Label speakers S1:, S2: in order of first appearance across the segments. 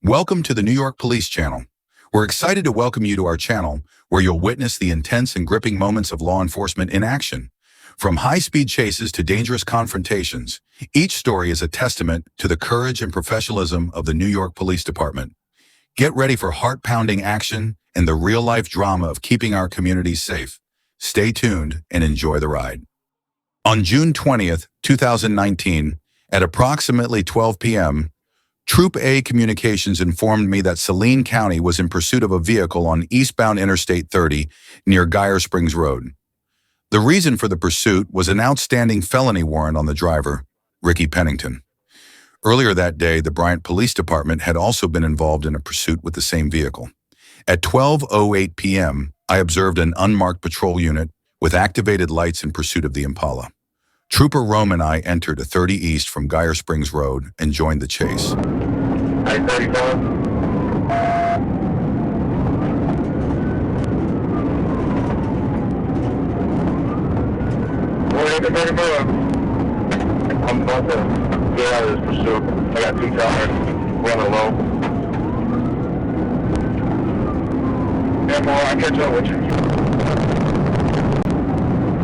S1: Welcome to the New York Police Channel. We're excited to welcome you to our channel, where you'll witness the intense and gripping moments of law enforcement in action. From high-speed chases to dangerous confrontations, each story is a testament to the courage and professionalism of the New York Police Department. Get ready for heart-pounding action and the real-life drama of keeping our communities safe. Stay tuned and enjoy the ride. On June 20th, 2019, at approximately 12 p.m., Troop A Communications informed me that Saline County was in pursuit of a vehicle on eastbound Interstate 30 near Geyer Springs Road. The reason for the pursuit was an outstanding felony warrant on the driver, Ricky Pennington. Earlier that day, the Bryant Police Department had also been involved in a pursuit with the same vehicle. At 12:08 p.m., I observed an unmarked patrol unit with activated lights in pursuit of the Impala. Trooper Rome and I entered a 30 East from Geyer Springs Road and joined the chase.
S2: 835. I'm about to get out of this pursuit. I got 2 tires, running low. Yeah, boy, I'll catch up with you.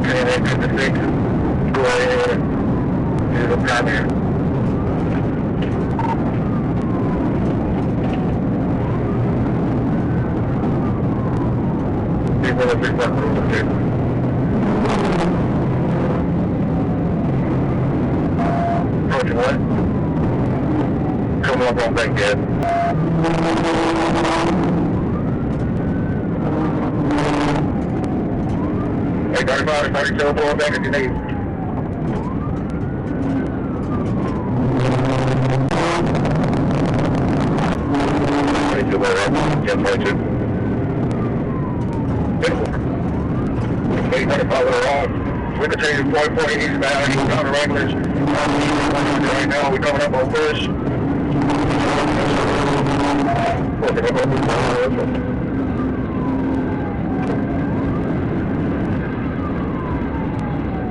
S2: Okay, 856. Go ahead. Here's a cop here. Approaching what? Coming up on Bankhead. Hey, 35, 32, pull back if you need. Yes, right, too. We continue to 40 eastbound, eastbound regulars. Right now, we're coming up on Bush.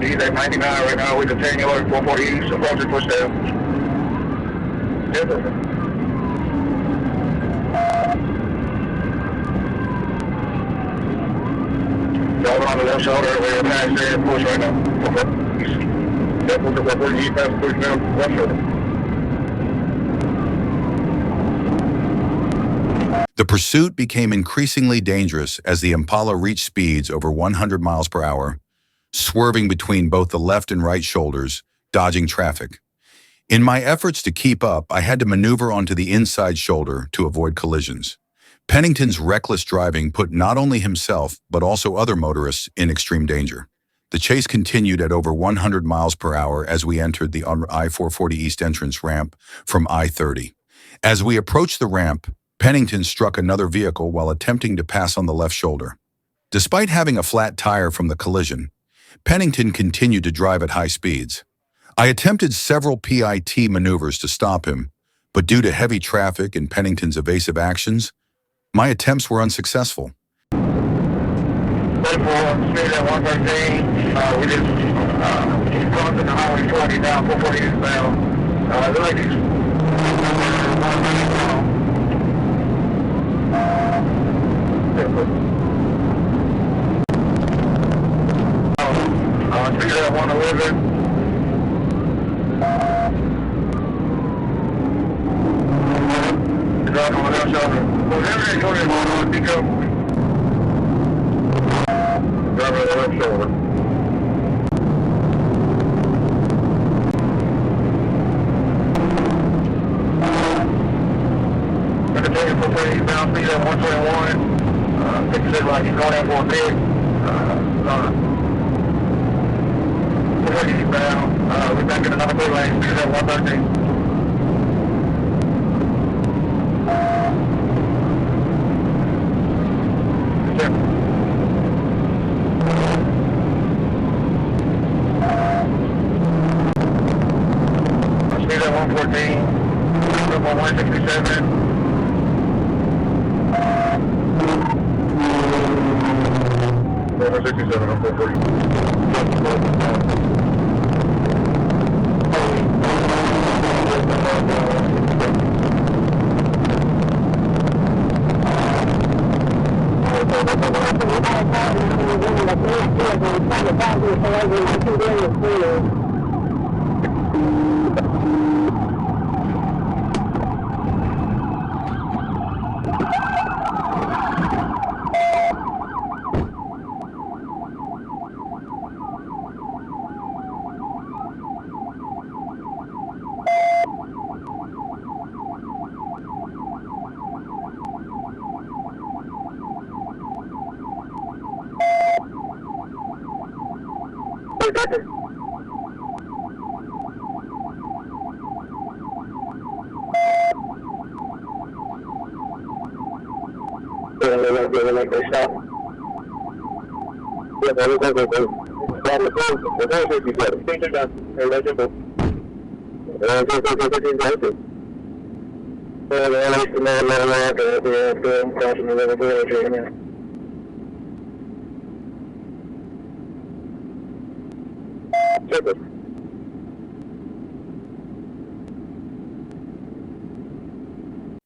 S2: He's at 99 right now. We continue over 440 east, approaching push down. Yes, sir. Y'all on the left shoulder, we're past there and push right now. We're east past push now, left shoulder.
S1: The pursuit became increasingly dangerous as the Impala reached speeds over 100 miles per hour, swerving between both the left and right shoulders, dodging traffic. In my efforts to keep up, I had to maneuver onto the inside shoulder to avoid collisions. Pennington's reckless driving put not only himself, but also other motorists in extreme danger. The chase continued at over 100 miles per hour as we entered the I-440 East entrance ramp from I-30. As we approached the ramp, Pennington struck another vehicle while attempting to pass on the left shoulder. Despite having a flat tire from the collision, Pennington continued to drive at high speeds. I attempted several PIT maneuvers to stop him, but due to heavy traffic and Pennington's evasive actions, my attempts were unsuccessful.
S2: 34, speed at 113. We just crossing the highway 40 down, 440 eastbound. The ladies. Speed at 111. Driving on the left shoulder. Whatever they told you about, be careful. Driving on the left shoulder. I can take it for 30 eastbound, speed at 121. Think it like you're going out for a big. 40 eastbound. We're back in another blue lane, speed at 113. Speed at 114, up on 167. 167 on 440.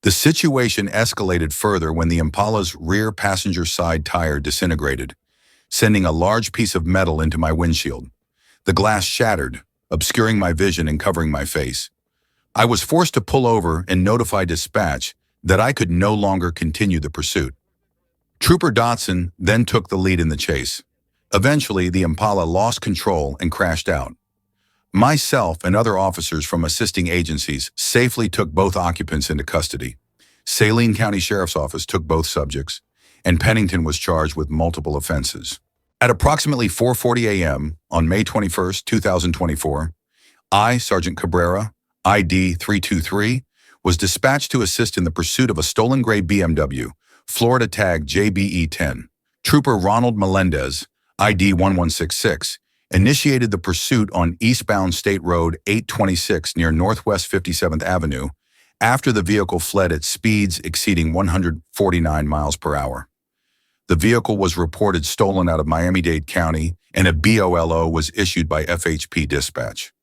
S1: The situation escalated further when the Impala's rear passenger side tire disintegrated, sending a large piece of metal into my windshield. The glass shattered, obscuring my vision and covering my face. I was forced to pull over and notify dispatch that I could no longer continue the pursuit. Trooper Dotson then took the lead in the chase. Eventually, the Impala lost control and crashed out. Myself and other officers from assisting agencies safely took both occupants into custody. Saline County Sheriff's Office took both subjects, and Pennington was charged with multiple offenses. At approximately 4:40 a.m. on May 21, 2024, I, Sergeant Cabrera, ID 323, was dispatched to assist in the pursuit of a stolen gray BMW, Florida tag JBE10. Trooper Ronald Melendez, ID 1166, initiated the pursuit on eastbound State Road 826 near Northwest 57th Avenue after the vehicle fled at speeds exceeding 149 miles per hour. The vehicle was reported stolen out of Miami-Dade County, and a BOLO was issued by FHP Dispatch.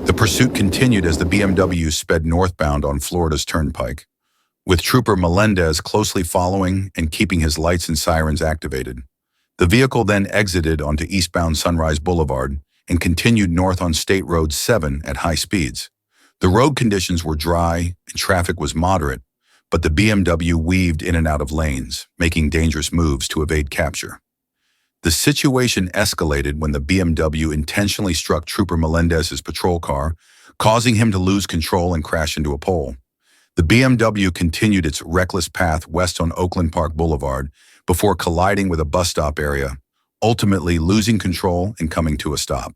S1: The pursuit continued as the BMW sped northbound on Florida's Turnpike, with Trooper Melendez closely following and keeping his lights and sirens activated. The vehicle then exited onto eastbound Sunrise Boulevard and continued north on State Road 7 at high speeds. The road conditions were dry and traffic was moderate, but the BMW weaved in and out of lanes, making dangerous moves to evade capture. The situation escalated when the BMW intentionally struck Trooper Melendez's patrol car, causing him to lose control and crash into a pole. The BMW continued its reckless path west on Oakland Park Boulevard before colliding with a bus stop area, ultimately losing control and coming to a stop.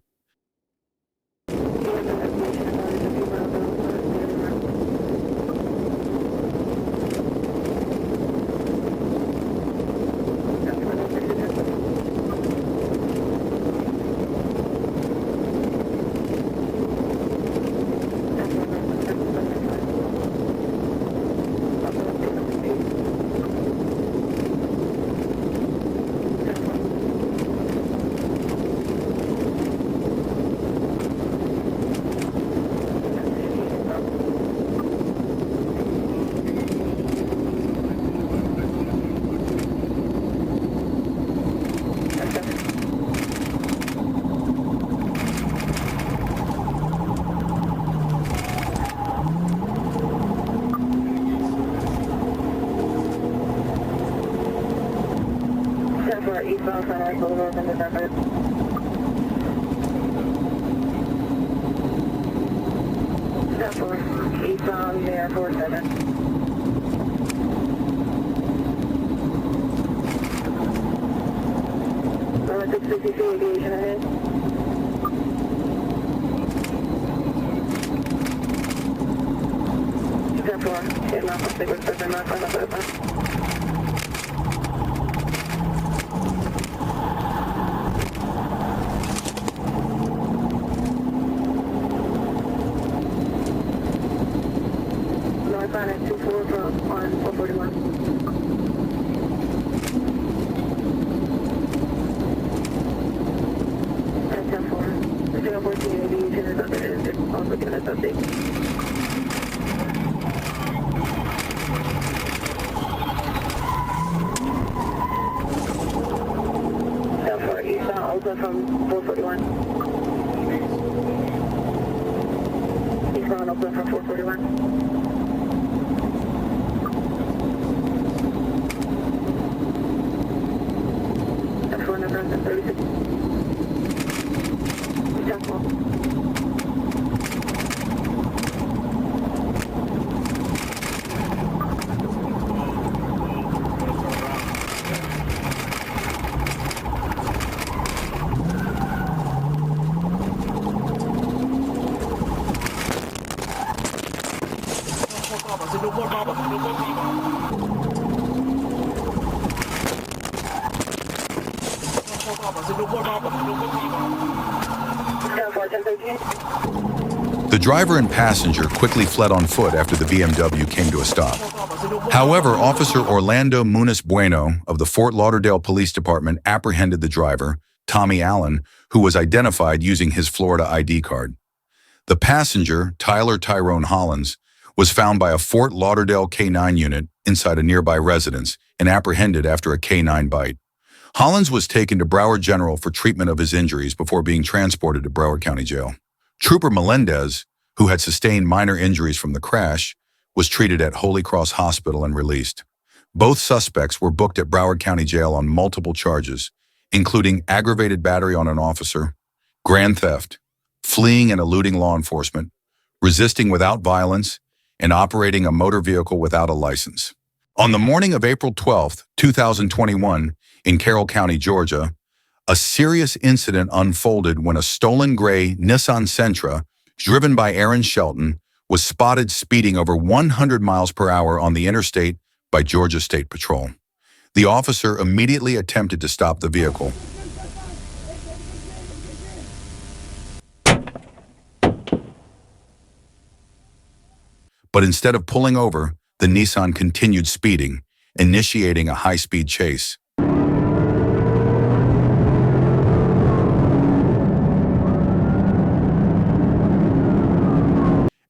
S2: Eastbound Sunrise Boulevard in December. Step 4, eastbound near 47. 652 aviation ahead. Step 4, get left on 6 left on the footpath. Northbound 24 on 441. Also giving us update. Step 4, eastbound also from 441. Eastbound also from 441. Step 4, November 36. Step 4.
S1: The driver and passenger quickly fled on foot after the BMW came to a stop. However, Officer Orlando Muniz Bueno of the Fort Lauderdale Police Department apprehended the driver, Tommy Allen, who was identified using his Florida ID card. The passenger, Tyler Tyrone Hollins, was found by a Fort Lauderdale K-9 unit inside a nearby residence and apprehended after a K-9 bite. Hollins was taken to Broward General for treatment of his injuries before being transported to Broward County Jail. Trooper Melendez, who had sustained minor injuries from the crash, was treated at Holy Cross Hospital and released. Both suspects were booked at Broward County Jail on multiple charges, including aggravated battery on an officer, grand theft, fleeing and eluding law enforcement, resisting without violence, and operating a motor vehicle without a license. On the morning of April 12, 2021, in Carroll County, Georgia, a serious incident unfolded when a stolen gray Nissan Sentra, driven by Aaron Shelton, was spotted speeding over 100 miles per hour on the interstate by Georgia State Patrol. The officer immediately attempted to stop the vehicle. But instead of pulling over, the Nissan continued speeding, initiating a high-speed chase.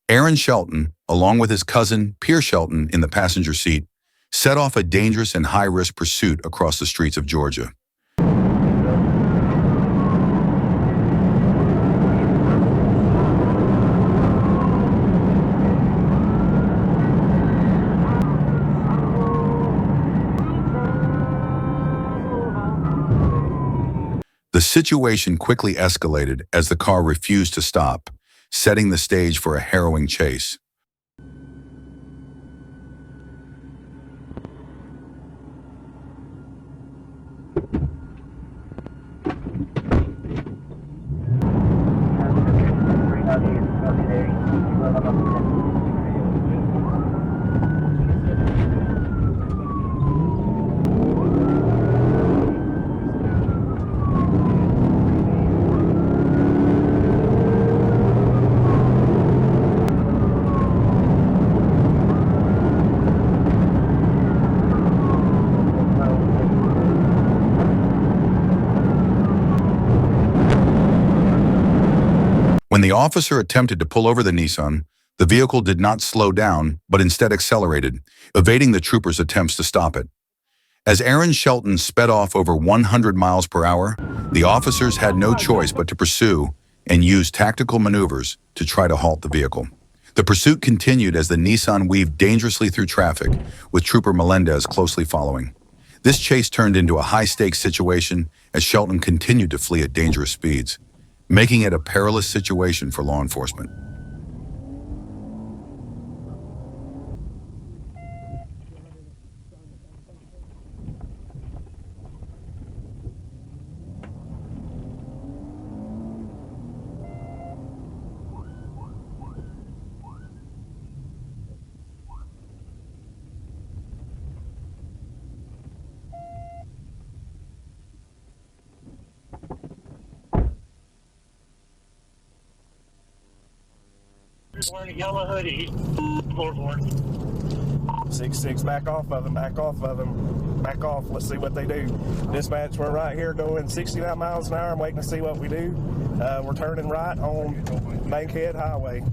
S1: Aaron Shelton, along with his cousin Pierce Shelton in the passenger seat, set off a dangerous and high-risk pursuit across the streets of Georgia. situation quickly escalated as the car refused to stop, setting the stage for a harrowing chase. When the officer attempted to pull over the Nissan, the vehicle did not slow down, but instead accelerated, evading the troopers' attempts to stop it. As Aaron Shelton sped off over 100 miles per hour, the officers had no choice but to pursue and use tactical maneuvers to try to halt the vehicle. The pursuit continued as the Nissan weaved dangerously through traffic, with Trooper Melendez closely following. This chase turned into a high-stakes situation as Shelton continued to flee at dangerous speeds, making it a perilous situation for law enforcement.
S2: Wearing a yellow hoodie. Floorboard.
S3: 6-6, back off of them, back off of them. Back off, let's see what they do. Dispatch, we're right here going 69 miles an hour. I'm waiting to see what we do. We're turning right on Bankhead Highway.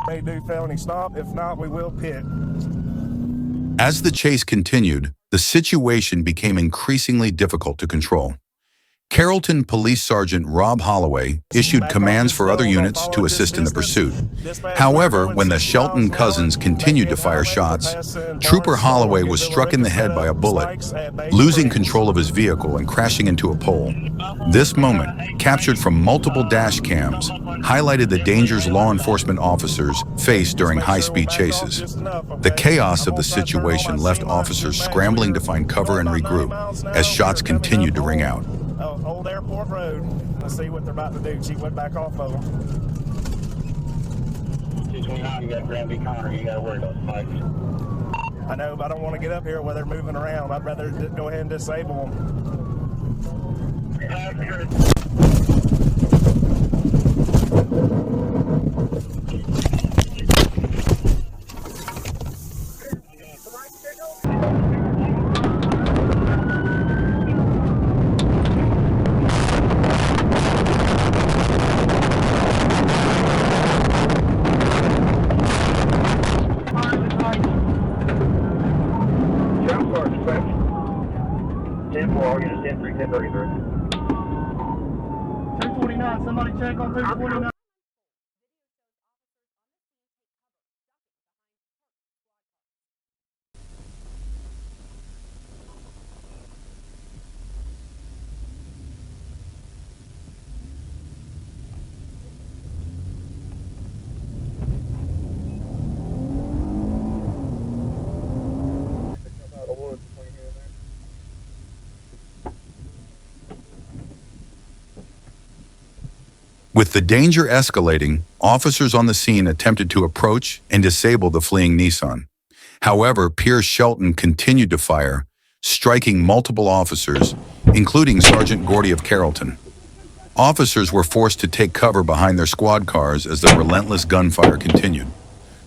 S3: May do felony stop, if not, we will pit.
S1: As the chase continued, the situation became increasingly difficult to control. Carrollton Police Sergeant Rob Holloway issued commands for other units to assist in the pursuit. However, when the Shelton cousins continued to fire shots, Trooper Holloway was struck in the head by a bullet, losing control of his vehicle and crashing into a pole. This moment, captured from multiple dash cams, highlighted the dangers law enforcement officers face during high-speed chases. The chaos of the situation left officers scrambling to find cover and regroup as shots continued to ring out.
S3: Old Airport Road. Let's see what they're about to do. She went back off of them.
S2: You got Granby Connor, you gotta worry about spikes.
S3: I know, but I don't want to get up here while they're moving around. I'd rather go ahead and disable them.
S4: Somebody check on 249.
S1: With the danger escalating, officers on the scene attempted to approach and disable the fleeing Nissan. However, Pierce Shelton continued to fire, striking multiple officers, including Sergeant Gordy of Carrollton. Officers were forced to take cover behind their squad cars as the relentless gunfire continued.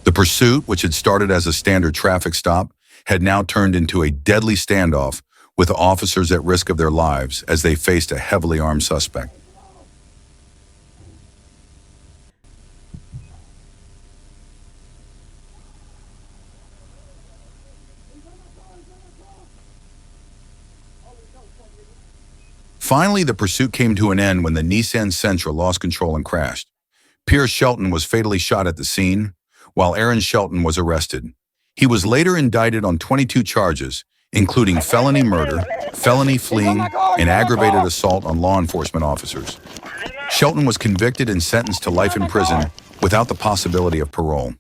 S1: The pursuit, which had started as a standard traffic stop, had now turned into a deadly standoff with officers at risk of their lives as they faced a heavily armed suspect. Finally, the pursuit came to an end when the Nissan Sentra lost control and crashed. Pierce Shelton was fatally shot at the scene, while Aaron Shelton was arrested. He was later indicted on 22 charges, including felony murder, felony fleeing, and aggravated assault on law enforcement officers. Shelton was convicted and sentenced to life in prison without the possibility of parole.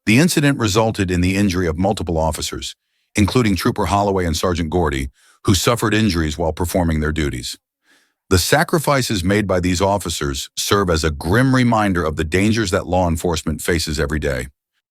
S1: The incident resulted in the injury of multiple officers, including Trooper Holloway and Sergeant Gordy, who suffered injuries while performing their duties. The sacrifices made by these officers serve as a grim reminder of the dangers that law enforcement faces every day.